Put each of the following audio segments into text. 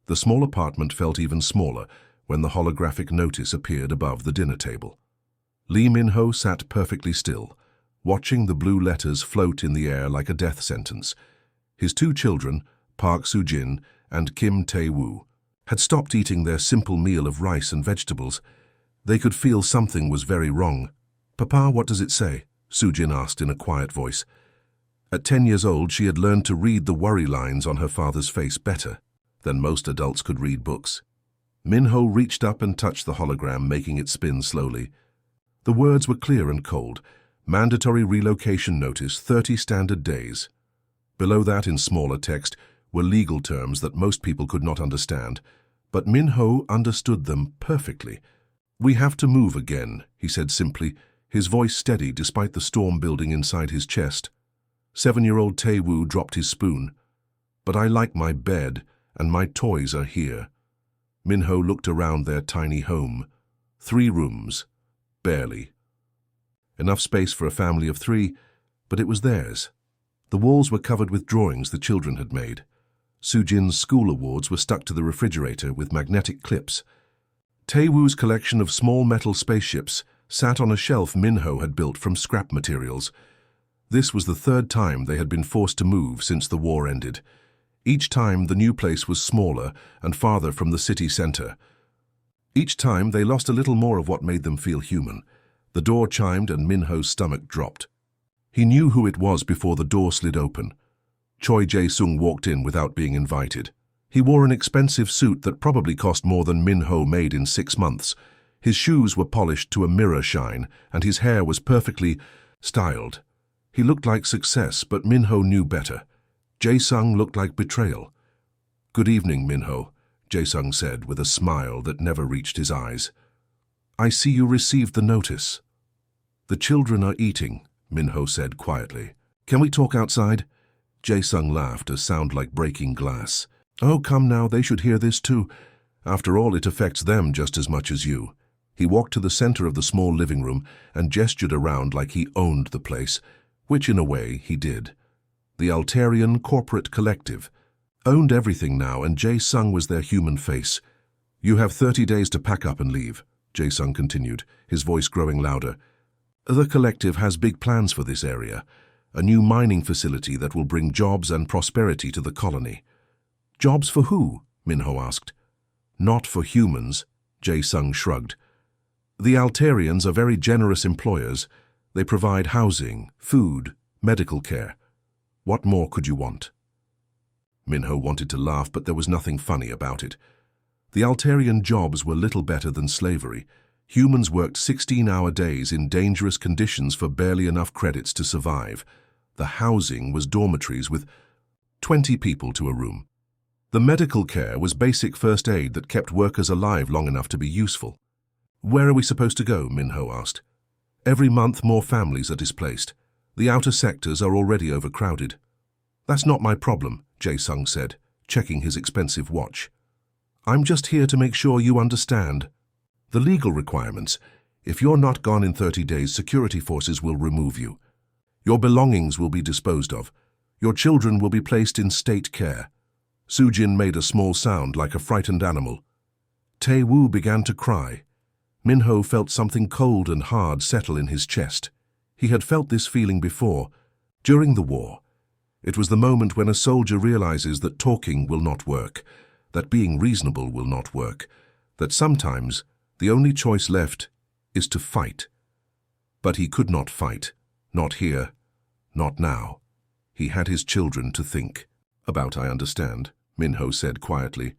The small apartment felt even smaller when the holographic notice appeared above the dinner table. Lee Min-ho sat perfectly still, watching the blue letters float in the air like a death sentence. His two children, Park Soo-jin and Kim Tae-woo, had stopped eating their simple meal of rice and vegetables. They could feel something was very wrong. "Papa, what does it say?" Soo-jin asked in a quiet voice. At 10 years old, she had learned to read the worry lines on her father's face better than most adults could read books. Min-ho reached up and touched the hologram, making it spin slowly. The words were clear and cold. Mandatory relocation notice, 30 standard days. Below that, in smaller text, were legal terms that most people could not understand, but Min-ho understood them perfectly. "We have to move again," he said simply, his voice steady despite the storm building inside his chest. 7-year-old Tae-woo dropped his spoon. "But I like my bed, and my toys are here." Min-ho looked around their tiny home. 3 rooms. Barely. Enough space for a family of 3, but it was theirs. The walls were covered with drawings the children had made. Soo-jin's school awards were stuck to the refrigerator with magnetic clips. Tae-woo's collection of small metal spaceships sat on a shelf Min-ho had built from scrap materials. This was the 3rd time they had been forced to move since the war ended. Each time the new place was smaller and farther from the city center. Each time they lost a little more of what made them feel human. The door chimed and Min-ho's stomach dropped. He knew who it was before the door slid open. Choi Jae-sung walked in without being invited. He wore an expensive suit that probably cost more than Min-ho made in 6 months. His shoes were polished to a mirror shine, and his hair was perfectly styled. He looked like success, but Min-ho knew better. Jae-sung looked like betrayal. "Good evening, Min-ho," Jae-sung said with a smile that never reached his eyes. "I see you received the notice." "The children are eating," Min-ho said quietly. "Can we talk outside?" Jae-sung laughed, a sound like breaking glass. "Oh, come now, they should hear this too. After all, it affects them just as much as you." He walked to the center of the small living room and gestured around like he owned the place, which in a way he did. The Altarian Corporate Collective owned everything now, and Jae-sung was their human face. "You have 30 days to pack up and leave," Jae-sung continued, his voice growing louder. "The collective has big plans for this area, a new mining facility that will bring jobs and prosperity to the colony." "Jobs for who?" Min-ho asked. "Not for humans," Jae-sung shrugged. "The Altarians are very generous employers. They provide housing, food, medical care. What more could you want?" Min-ho wanted to laugh, but there was nothing funny about it. The Altarian jobs were little better than slavery. Humans worked 16-hour days in dangerous conditions for barely enough credits to survive. The housing was dormitories with 20 people to a room. The medical care was basic first aid that kept workers alive long enough to be useful. "Where are we supposed to go?" Min-ho asked. "Every month more families are displaced. The outer sectors are already overcrowded." "That's not my problem," Jae-sung said, checking his expensive watch. "I'm just here to make sure you understand. The legal requirements. If you're not gone in 30 days, security forces will remove you. Your belongings will be disposed of. Your children will be placed in state care." Soo-jin made a small sound like a frightened animal. Tae-woo began to cry. Min-ho felt something cold and hard settle in his chest. He had felt this feeling before, during the war. It was the moment when a soldier realizes that talking will not work, that being reasonable will not work, that sometimes the only choice left is to fight. But he could not fight. Not here. Not now. He had his children to think about. "I understand," Min-ho said quietly.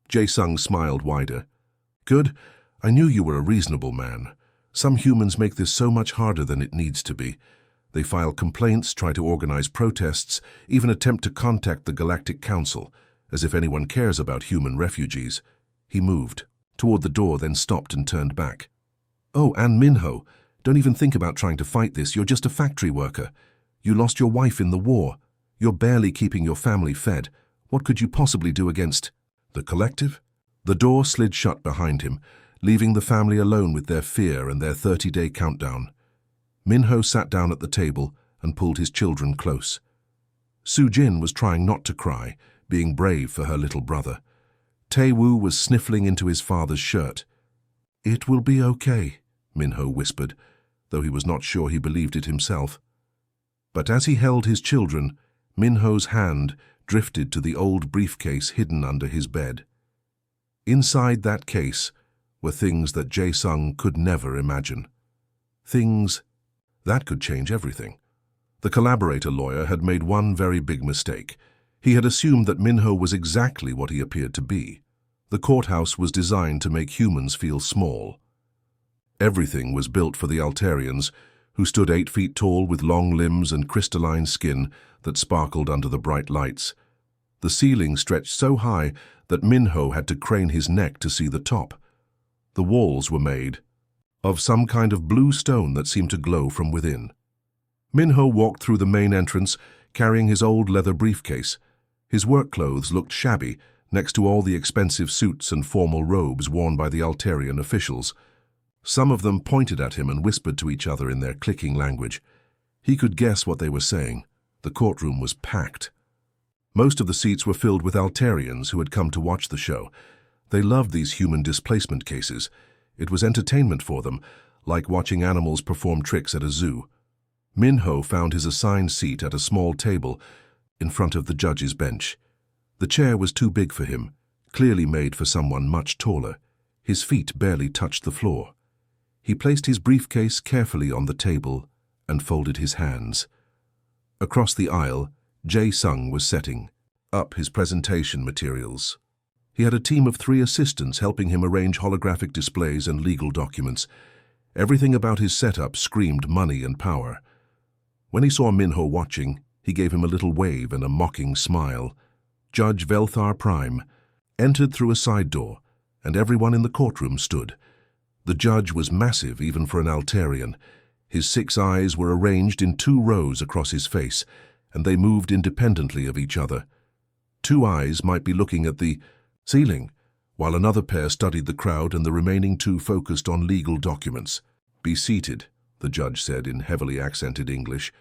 Jae-sung smiled wider. "Good. I knew you were a reasonable man. Some humans make this so much harder than it needs to be. They file complaints, try to organize protests, even attempt to contact the Galactic Council, as if anyone cares about human refugees." He moved toward the door, then stopped and turned back. "Oh, and Min-ho, don't even think about trying to fight this. You're just a factory worker. You lost your wife in the war. You're barely keeping your family fed. What could you possibly do against the collective?" The door slid shut behind him, leaving the family alone with their fear and their 30-day countdown. Min-ho sat down at the table and pulled his children close. Soo-jin was trying not to cry, being brave for her little brother. Tae-woo was sniffling into his father's shirt. "It will be okay," Min-ho whispered, though he was not sure he believed it himself. But as he held his children, Min-ho's hand drifted to the old briefcase hidden under his bed. Inside that case were things that Jae-sung could never imagine. Things that could change everything. The collaborator lawyer had made one very big mistake. He had assumed that Min-ho was exactly what he appeared to be. The courthouse was designed to make humans feel small. Everything was built for the Altarians, who stood 8 feet tall with long limbs and crystalline skin that sparkled under the bright lights. The ceiling stretched so high that Min-ho had to crane his neck to see the top. The walls were made of some kind of blue stone that seemed to glow from within. Min-ho walked through the main entrance, carrying his old leather briefcase. His work clothes looked shabby next to all the expensive suits and formal robes worn by the Altarian officials. Some of them pointed at him and whispered to each other in their clicking language. He could guess what they were saying. The courtroom was packed. Most of the seats were filled with Altarians who had come to watch the show. They loved these human displacement cases. It was entertainment for them, like watching animals perform tricks at a zoo. Min-ho found his assigned seat at a small table in front of the judge's bench. The chair was too big for him, clearly made for someone much taller. His feet barely touched the floor. He placed his briefcase carefully on the table and folded his hands. Across the aisle, Jae-sung was setting up his presentation materials. He had a team of 3 assistants helping him arrange holographic displays and legal documents. Everything about his setup screamed money and power. When he saw Min-ho watching, he gave him a little wave and a mocking smile. Judge Velthar Prime entered through a side door, and everyone in the courtroom stood. The judge was massive even for an Altarian. His 6 eyes were arranged in 2 rows across his face, and they moved independently of each other. 2 eyes might be looking at the ceiling, while another pair studied the crowd and the remaining 2 focused on legal documents. "Be seated," the judge said in heavily accented English.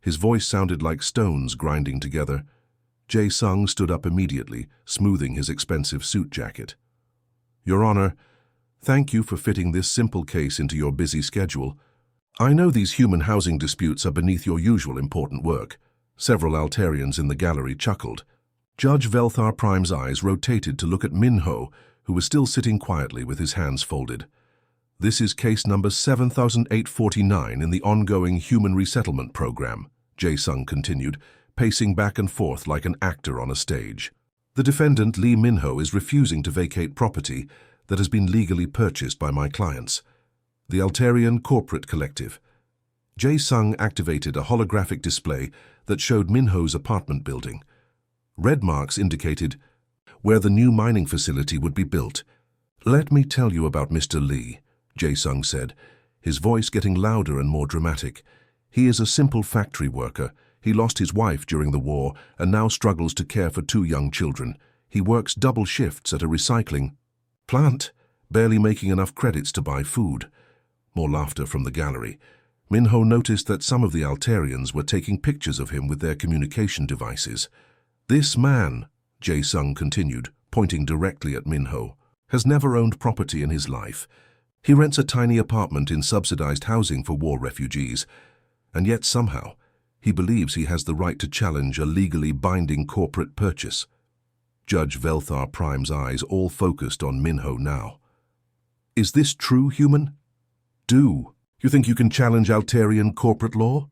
His voice sounded like stones grinding together. Jae-sung stood up immediately, smoothing his expensive suit jacket. "Your Honor, thank you for fitting this simple case into your busy schedule. I know these human housing disputes are beneath your usual important work." Several Altarians in the gallery chuckled. Judge Velthar Prime's eyes rotated to look at Min-ho, who was still sitting quietly with his hands folded. "This is case number 7849 in the ongoing Human Resettlement Program," Jae-sung continued, pacing back and forth like an actor on a stage. "The defendant, Lee Min-ho, is refusing to vacate property that has been legally purchased by my clients, the Altarian Corporate Collective." Jae-sung activated a holographic display that showed Min-ho's apartment building. Red marks indicated where the new mining facility would be built. "Let me tell you about Mr. Lee," Jae-sung said, his voice getting louder and more dramatic. "He is a simple factory worker. He lost his wife during the war and now struggles to care for 2 young children. He works double shifts at a recycling plant, barely making enough credits to buy food." More laughter from the gallery. Min-ho noticed that some of the Altarians were taking pictures of him with their communication devices. "This man," Jae-sung continued, pointing directly at Min-ho, "has never owned property in his life. He rents a tiny apartment in subsidized housing for war refugees, and yet somehow he believes he has the right to challenge a legally binding corporate purchase." Judge Velthar Prime's eyes all focused on Min-ho now. "Is this true, human? Do you think you can challenge Altarian corporate law?"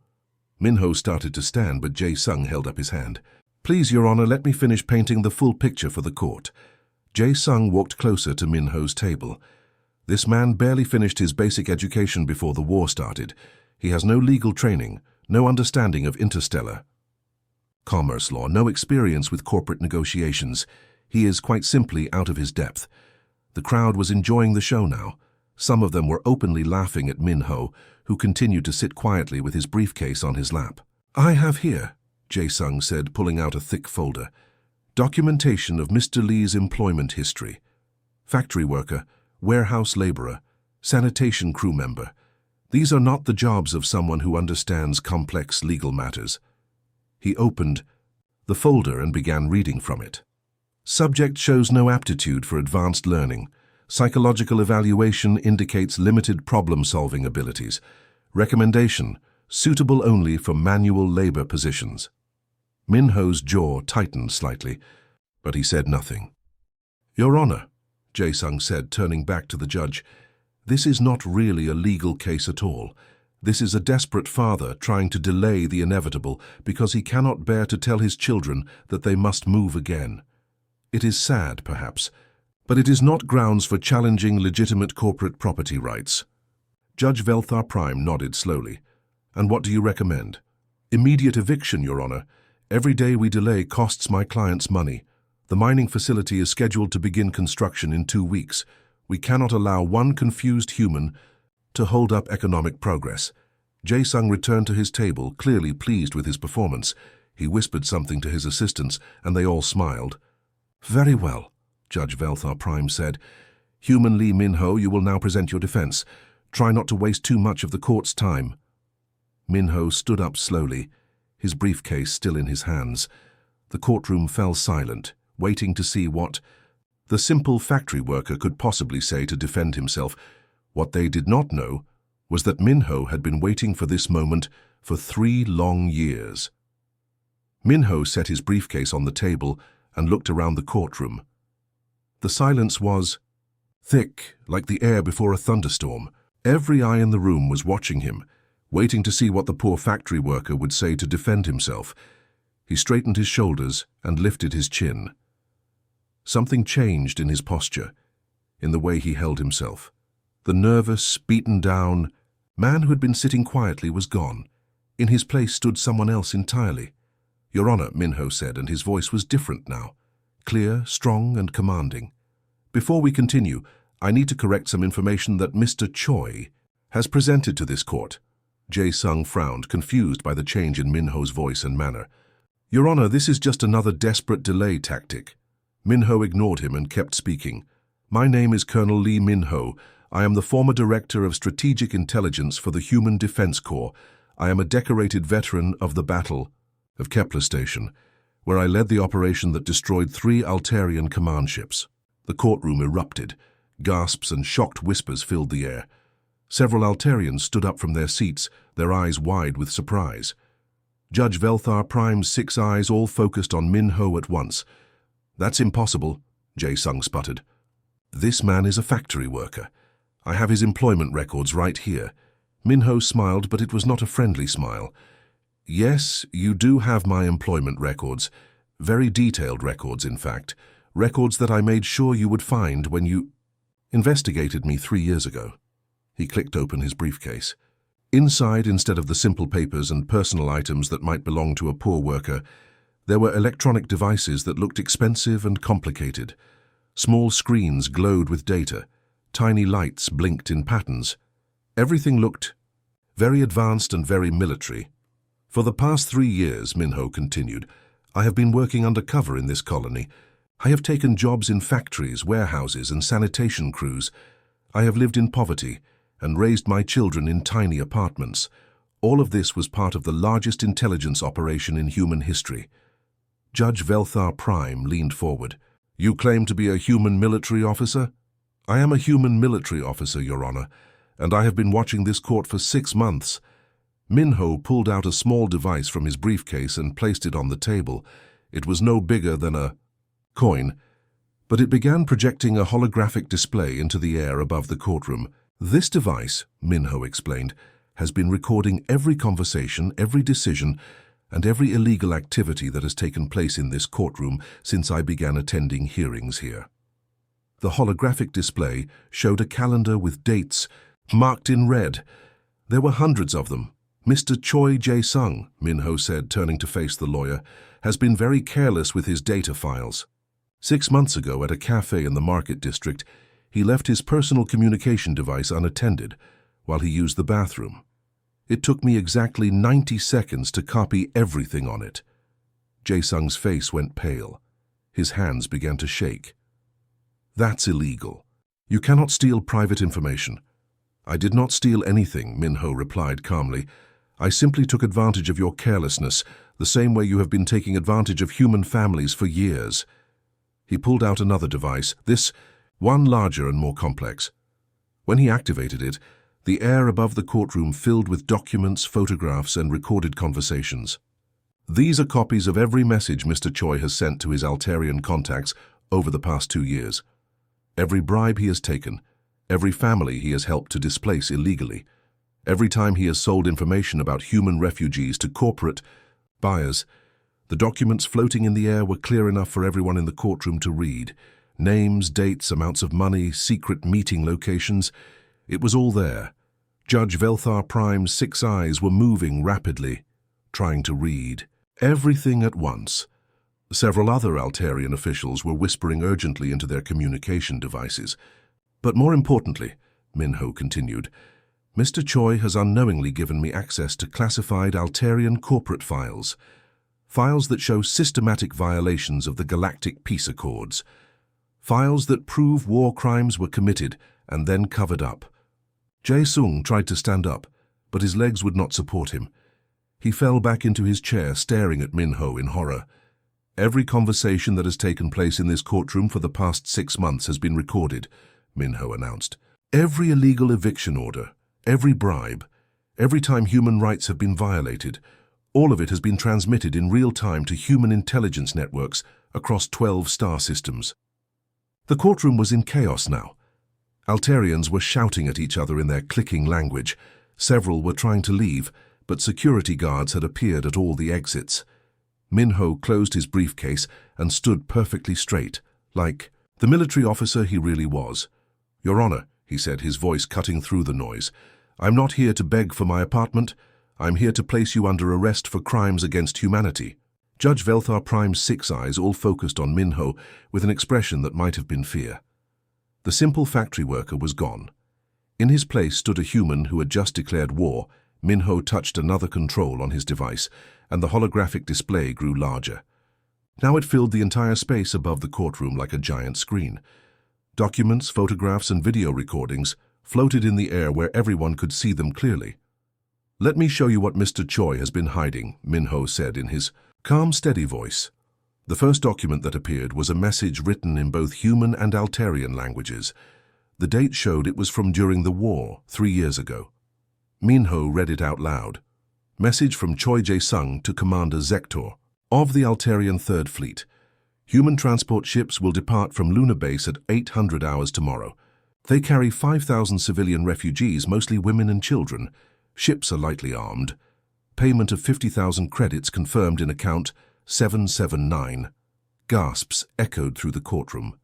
Min-ho started to stand, but Jae-sung held up his hand. "Please, Your Honor, let me finish painting the full picture for the court." Jae-sung walked closer to Min-ho's table. This man barely finished his basic education before the war started. He has no legal training, no understanding of interstellar commerce law, no experience with corporate negotiations. He is quite simply out of his depth. The crowd was enjoying the show now. Some of them were openly laughing at Min-ho, who continued to sit quietly with his briefcase on his lap. "I have here," Jae-sung said, pulling out a thick folder, "documentation of Mr. Lee's employment history. Factory worker, warehouse laborer, sanitation crew member. These are not the jobs of someone who understands complex legal matters." He opened the folder and began reading from it. Subject shows no aptitude for advanced learning. Psychological evaluation indicates limited problem-solving abilities. Recommendation: suitable only for manual labor positions. Minho's jaw tightened slightly, but he said nothing. Your Honor, Jae-sung said, turning back to the judge, this is not really a legal case at all. This is a desperate father trying to delay the inevitable because he cannot bear to tell his children that they must move again. It is sad, perhaps, but it is not grounds for challenging legitimate corporate property rights. Judge Velthar Prime nodded slowly. And what do you recommend? Immediate eviction, Your Honor. Every day we delay costs my clients money. The mining facility is scheduled to begin construction in 2 weeks. We cannot allow one confused human to hold up economic progress. Jae-sung returned to his table, clearly pleased with his performance. He whispered something to his assistants, and they all smiled. Very well, Judge Velthar Prime said. Human Lee Minho, you will now present your defense. Try not to waste too much of the court's time. Minho stood up slowly, his briefcase still in his hands. The courtroom fell silent, waiting to see what the simple factory worker could possibly say to defend himself. What they did not know was that Minho had been waiting for this moment for 3 long years. Minho set his briefcase on the table and looked around the courtroom. The silence was thick, like the air before a thunderstorm. Every eye in the room was watching him, waiting to see what the poor factory worker would say to defend himself. He straightened his shoulders and lifted his chin. Something changed in his posture, in the way he held himself. The nervous, beaten down man who had been sitting quietly was gone. In his place stood someone else entirely. Your Honor, Minho said, and his voice was different now, clear, strong, and commanding. Before we continue, I need to correct some information that Mr. Choi has presented to this court. Jae-sung frowned, confused by the change in Minho's voice and manner. Your Honor, this is just another desperate delay tactic. Minho ignored him and kept speaking. My name is Colonel Lee Minho. I am the former Director of Strategic Intelligence for the Human Defense Corps. I am a decorated veteran of the Battle of Kepler Station, where I led the operation that destroyed 3 Altarian command ships. The courtroom erupted. Gasps and shocked whispers filled the air. Several Altarians stood up from their seats, their eyes wide with surprise. Judge Velthar Prime's 6 eyes all focused on Minho at once. That's impossible, Jae-sung sputtered. This man is a factory worker. I have his employment records right here. Minho smiled, but it was not a friendly smile. Yes, you do have my employment records. Very detailed records, in fact. Records that I made sure you would find when you investigated me 3 years ago. He clicked open his briefcase. Inside, instead of the simple papers and personal items that might belong to a poor worker, there were electronic devices that looked expensive and complicated. Small screens glowed with data. Tiny lights blinked in patterns. Everything looked very advanced and very military. For the past 3 years, Minho continued, I have been working undercover in this colony. I have taken jobs in factories, warehouses, and sanitation crews. I have lived in poverty and raised my children in tiny apartments. All of this was part of the largest intelligence operation in human history. Judge Velthar Prime leaned forward. You claim to be a human military officer? I am a human military officer, Your Honor, and I have been watching this court for 6 months. Minho pulled out a small device from his briefcase and placed it on the table. It was no bigger than a coin, but it began projecting a holographic display into the air above the courtroom. This device, Minho explained, has been recording every conversation, every decision, and every illegal activity that has taken place in this courtroom since I began attending hearings here. The holographic display showed a calendar with dates marked in red. There were hundreds of them. Mr. Choi Jae-sung, Minho said, turning to face the lawyer, has been very careless with his data files. 6 months ago, at a cafe in the market district, he left his personal communication device unattended while he used the bathroom. It took me exactly 90 seconds to copy everything on it. Jae-sung's face went pale. His hands began to shake. That's illegal. You cannot steal private information. I did not steal anything, Minho replied calmly. I simply took advantage of your carelessness, the same way you have been taking advantage of human families for years. He pulled out another device, this one larger and more complex. When he activated it, the air above the courtroom filled with documents, photographs, and recorded conversations. These are copies of every message Mr. Choi has sent to his Altarian contacts over the past 2 years. Every bribe he has taken, every family he has helped to displace illegally, every time he has sold information about human refugees to corporate buyers. The documents floating in the air were clear enough for everyone in the courtroom to read. Names, dates, amounts of money, secret meeting locations. It was all there. Judge Velthar Prime's 6 eyes were moving rapidly, trying to read. Everything at once. Several other Altarian officials were whispering urgently into their communication devices. But more importantly, Minho continued, Mr. Choi has unknowingly given me access to classified Altarian corporate files. Files that show systematic violations of the Galactic Peace Accords. Files that prove war crimes were committed and then covered up. Jae-sung tried to stand up, but his legs would not support him. He fell back into his chair, staring at Minho in horror. Every conversation that has taken place in this courtroom for the past 6 months has been recorded, Minho announced. Every illegal eviction order, every bribe, every time human rights have been violated, all of it has been transmitted in real time to human intelligence networks across 12 star systems. The courtroom was in chaos now. Altarians were shouting at each other in their clicking language. Several were trying to leave, but security guards had appeared at all the exits. Minho closed his briefcase and stood perfectly straight, like the military officer he really was. Your Honor, he said, his voice cutting through the noise, I'm not here to beg for my apartment. I'm here to place you under arrest for crimes against humanity. Judge Velthar Prime's 6 eyes all focused on Minho with an expression that might have been fear. The simple factory worker was gone. In his place stood a human who had just declared war. Minho touched another control on his device, and the holographic display grew larger. Now it filled the entire space above the courtroom like a giant screen. Documents, photographs, and video recordings floated in the air where everyone could see them clearly. Let me show you what Mr. Choi has been hiding, Minho said in his calm, steady voice. The first document that appeared was a message written in both human and Altarian languages. The date showed it was from during the war, 3 years ago. Minho read it out loud. Message from Choi Jae-sung to Commander Zector of the Altarian Third Fleet. Human transport ships will depart from Lunar Base at 800 hours tomorrow. They carry 5,000 civilian refugees, mostly women and children. Ships are lightly armed. Payment of 50,000 credits confirmed in account 779. Gasps echoed through the courtroom.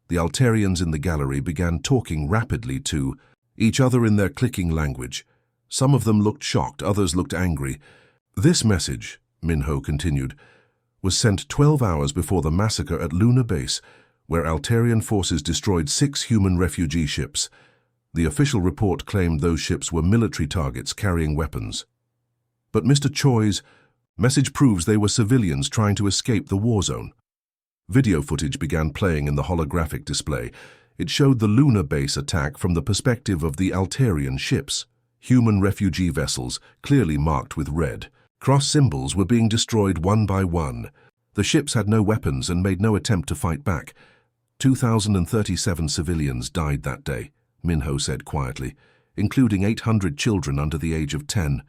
The Altarians in the gallery began talking rapidly to each other in their clicking language. Some of them looked shocked, others looked angry. This message, Minho continued, was sent 12 hours before the massacre at Lunar Base, where Altarian forces destroyed 6 human refugee ships. The official report claimed those ships were military targets carrying weapons. But Mr. Choi's message proves they were civilians trying to escape the war zone. Video footage began playing in the holographic display. It showed the Lunar Base attack from the perspective of the Altarian ships. Human refugee vessels, clearly marked with red. Cross symbols were being destroyed one by one. The ships had no weapons and made no attempt to fight back. 2,037 civilians died that day, Minho said quietly, including 800 children under the age of 10.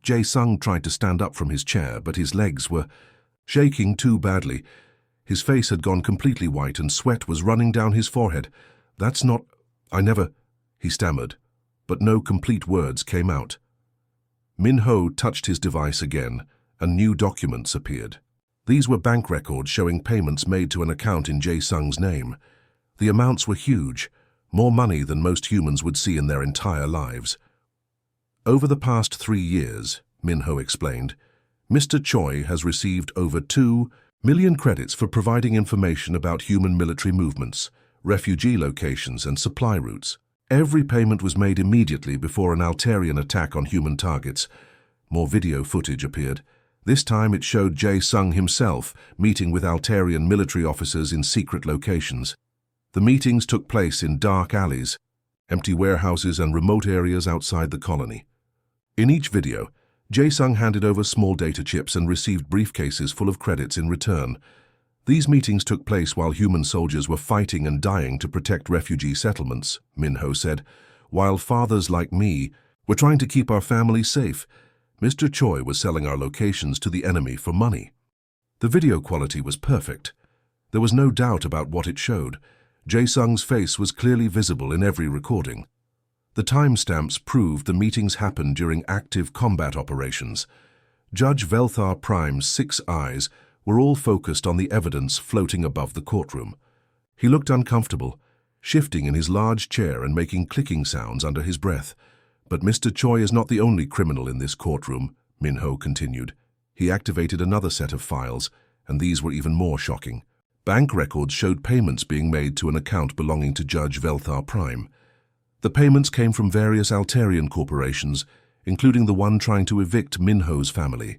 Jae-sung tried to stand up from his chair, but his legs were shaking too badly. His face had gone completely white and sweat was running down his forehead. That's not... I never... he stammered, but no complete words came out. Minho touched his device again, and new documents appeared. These were bank records showing payments made to an account in Jae-sung's name. The amounts were huge, more money than most humans would see in their entire lives. Over the past 3 years, Minho explained, Mr. Choi has received over 2 million credits for providing information about human military movements, refugee locations, and supply routes. Every payment was made immediately before an Altarian attack on human targets. More video footage appeared. This time it showed Jae-sung himself meeting with Altarian military officers in secret locations. The meetings took place in dark alleys, empty warehouses, and remote areas outside the colony. In each video, Jae-sung handed over small data chips and received briefcases full of credits in return. These meetings took place while human soldiers were fighting and dying to protect refugee settlements, Minho said. While fathers like me were trying to keep our families safe, Mr. Choi was selling our locations to the enemy for money. The video quality was perfect. There was no doubt about what it showed. Jae-sung's face was clearly visible in every recording. The timestamps proved the meetings happened during active combat operations. Judge Velthar Prime's 6 eyes were all focused on the evidence floating above the courtroom. He looked uncomfortable, shifting in his large chair and making clicking sounds under his breath. But Mr. Choi is not the only criminal in this courtroom, Minho continued. He activated another set of files, and these were even more shocking. Bank records showed payments being made to an account belonging to Judge Velthar Prime. The payments came from various Altarian corporations, including the one trying to evict Minho's family.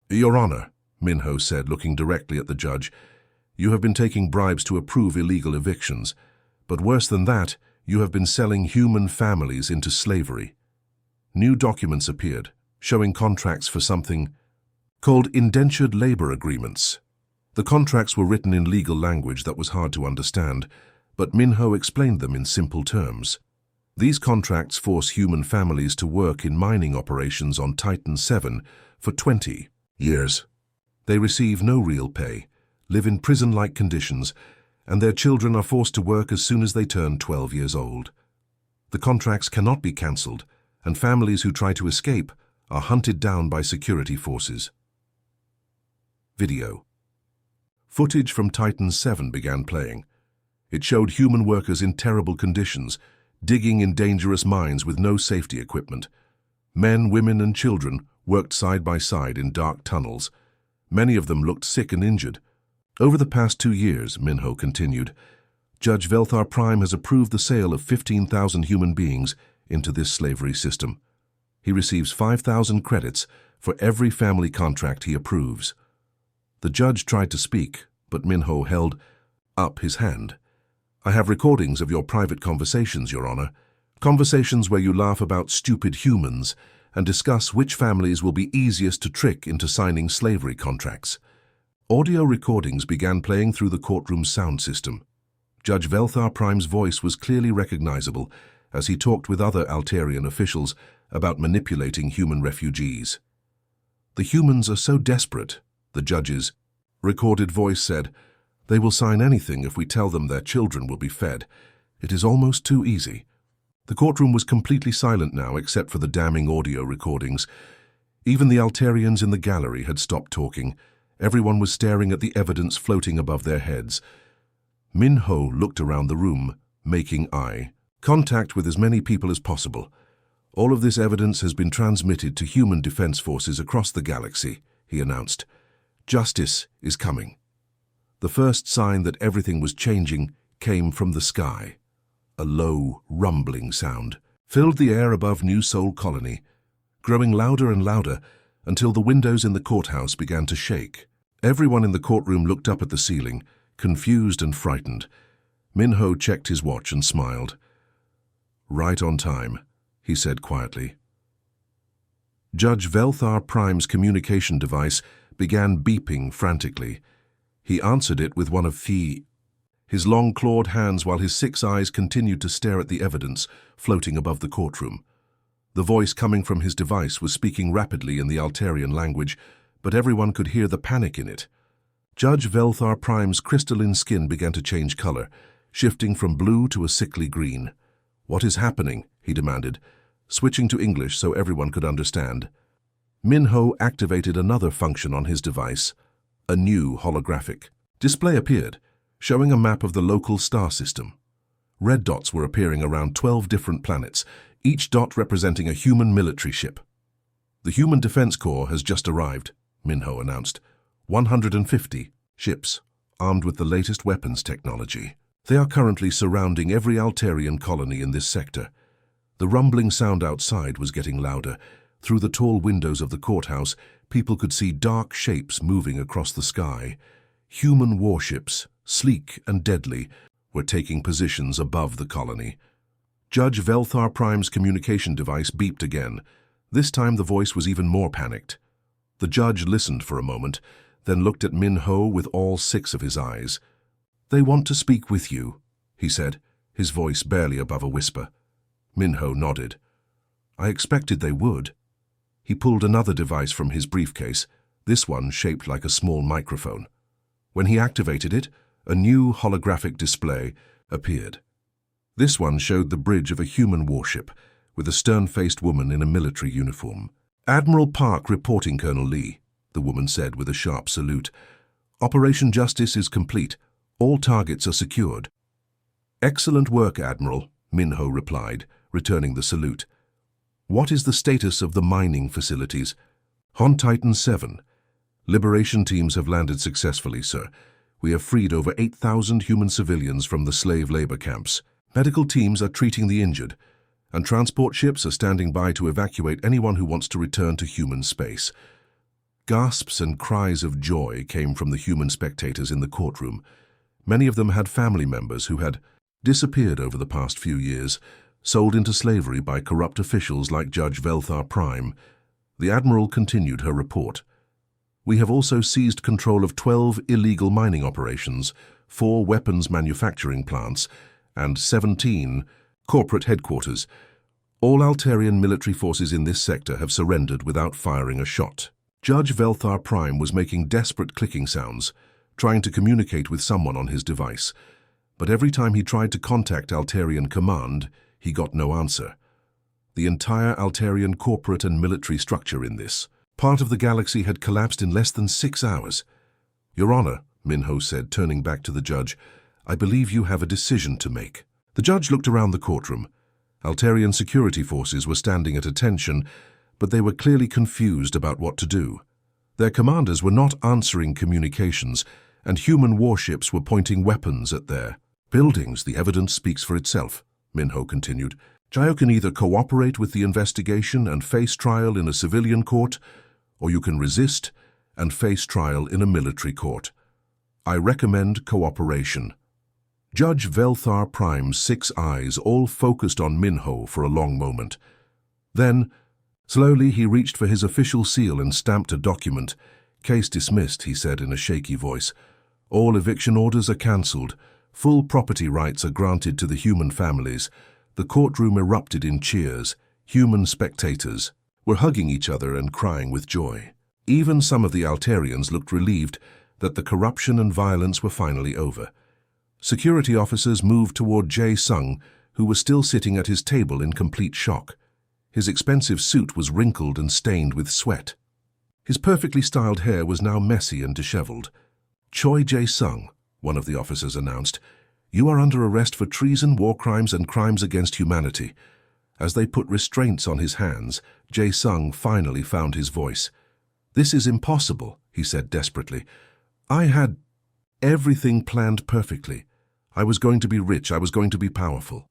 Your Honor, Minho said, looking directly at the judge, you have been taking bribes to approve illegal evictions, but worse than that, you have been selling human families into slavery. New documents appeared, showing contracts for something called indentured labor agreements. The contracts were written in legal language that was hard to understand, but Minho explained them in simple terms. These contracts force human families to work in mining operations on Titan 7 for 20 years. They receive no real pay, live in prison-like conditions, and their children are forced to work as soon as they turn 12 years old. The contracts cannot be cancelled, and families who try to escape are hunted down by security forces. Video. Footage from Titan 7 began playing. It showed human workers in terrible conditions, digging in dangerous mines with no safety equipment. Men, women, and children worked side by side in dark tunnels. Many of them looked sick and injured. Over the past 2 years, Minho continued, Judge Velthar Prime has approved the sale of 15,000 human beings into this slavery system. He receives 5,000 credits for every family contract he approves. The judge tried to speak, but Minho held up his hand. I have recordings of your private conversations, Your Honor. Conversations where you laugh about stupid humans and discuss which families will be easiest to trick into signing slavery contracts. Audio recordings began playing through the courtroom's sound system. Judge Velthar Prime's voice was clearly recognizable as he talked with other Altarian officials about manipulating human refugees. The humans are so desperate, the judge's recorded voice said. They will sign anything if we tell them their children will be fed. It is almost too easy. The courtroom was completely silent now except for the damning audio recordings. Even the Altarians in the gallery had stopped talking. Everyone was staring at the evidence floating above their heads. Minho looked around the room, making eye contact with as many people as possible. All of this evidence has been transmitted to human defense forces across the galaxy, he announced. Justice is coming. The first sign that everything was changing came from the sky. A low, rumbling sound filled the air above New Soul Colony, growing louder and louder until the windows in the courthouse began to shake. Everyone in the courtroom looked up at the ceiling, confused and frightened. Minho checked his watch and smiled. Right on time, he said quietly. Judge Velthar Prime's communication device began beeping frantically. He answered it with one of his long clawed hands while his 6 eyes continued to stare at the evidence floating above the courtroom. The voice coming from his device was speaking rapidly in the Altarian language, but everyone could hear the panic in it. Judge Velthar Prime's crystalline skin began to change color, shifting from blue to a sickly green. What is happening? He demanded, switching to English so everyone could understand. Minho activated another function on his device. A new holographic display appeared, showing a map of the local star system. Red dots were appearing around 12 different planets, each dot representing a human military ship. The Human Defense Corps has just arrived, Minho announced. 150 ships, armed with the latest weapons technology. They are currently surrounding every Altarian colony in this sector. The rumbling sound outside was getting louder. Through the tall windows of the courthouse, people could see dark shapes moving across the sky. Human warships, sleek and deadly, were taking positions above the colony. Judge Velthar Prime's communication device beeped again. This time the voice was even more panicked. The judge listened for a moment, then looked at Min-ho with all 6 of his eyes. "They want to speak with you," he said, his voice barely above a whisper. Min-ho nodded. "I expected they would." He pulled another device from his briefcase, this one shaped like a small microphone. When he activated it, a new holographic display appeared. This one showed the bridge of a human warship, with a stern-faced woman in a military uniform. "Admiral Park reporting, Colonel Lee," the woman said with a sharp salute. "Operation Justice is complete. All targets are secured." "Excellent work, Admiral," Min-ho replied, returning the salute. "What is the status of the mining facilities?" "On Titan 7. Liberation teams have landed successfully, sir. We have freed over 8,000 human civilians from the slave labor camps. Medical teams are treating the injured, and transport ships are standing by to evacuate anyone who wants to return to human space." Gasps and cries of joy came from the human spectators in the courtroom. Many of them had family members who had disappeared over the past few years, sold into slavery by corrupt officials like Judge Velthar Prime. The Admiral continued her report. "We have also seized control of 12 illegal mining operations, 4 weapons manufacturing plants, and 17 corporate headquarters. All Altarian military forces in this sector have surrendered without firing a shot." Judge Velthar Prime was making desperate clicking sounds, trying to communicate with someone on his device. But every time he tried to contact Altarian Command, he got no answer. The entire Altarian corporate and military structure in this part of the galaxy had collapsed in less than 6 hours. "Your Honor," Min-ho said, turning back to the judge, "I believe you have a decision to make." The judge looked around the courtroom. Altarian security forces were standing at attention, but they were clearly confused about what to do. Their commanders were not answering communications, and human warships were pointing weapons at their buildings. "The evidence speaks for itself," Min-ho continued. "Jayo can either cooperate with the investigation and face trial in a civilian court, or you can resist and face trial in a military court. I recommend cooperation." Judge Velthar Prime's 6 eyes all focused on Min-ho for a long moment. Then, slowly he reached for his official seal and stamped a document. "Case dismissed," he said in a shaky voice. "All eviction orders are cancelled. Full property rights are granted to the human families." The courtroom erupted in cheers. Human spectators were hugging each other and crying with joy. Even some of the Altarians looked relieved that the corruption and violence were finally over. Security officers moved toward Jae-sung, who was still sitting at his table in complete shock. His expensive suit was wrinkled and stained with sweat. His perfectly styled hair was now messy and disheveled. "Choi Jae-sung," one of the officers announced, "you are under arrest for treason, war crimes, and crimes against humanity." As they put restraints on his hands, Jae-sung finally found his voice. "This is impossible," he said desperately. "I had everything planned perfectly. I was going to be rich, I was going to be powerful."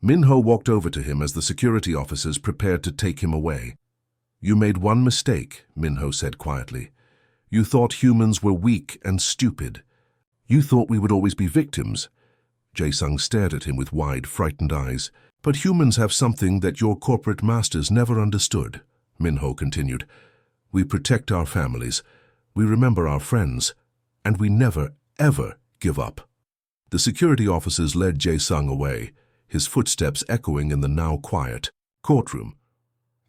Min-ho walked over to him as the security officers prepared to take him away. "You made one mistake," Min-ho said quietly. "You thought humans were weak and stupid. You thought we would always be victims." Jae-sung stared at him with wide, frightened eyes. "But humans have something that your corporate masters never understood," Min-ho continued. "We protect our families, we remember our friends, and we never, ever give up." The security officers led Jae-sung away, his footsteps echoing in the now quiet courtroom.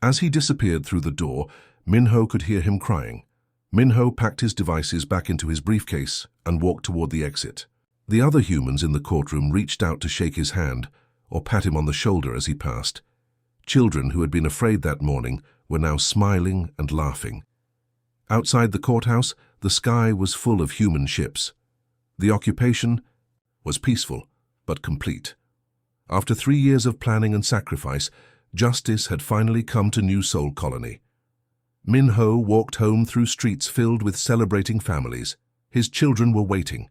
As he disappeared through the door, Min-ho could hear him crying. Min-ho packed his devices back into his briefcase and walked toward the exit. The other humans in the courtroom reached out to shake his hand or pat him on the shoulder as he passed. Children who had been afraid that morning were now smiling and laughing. Outside the courthouse, the sky was full of human ships. The occupation was peaceful but complete. After 3 years of planning and sacrifice, justice had finally come to New Soul Colony. Min-ho walked home through streets filled with celebrating families. His children were waiting.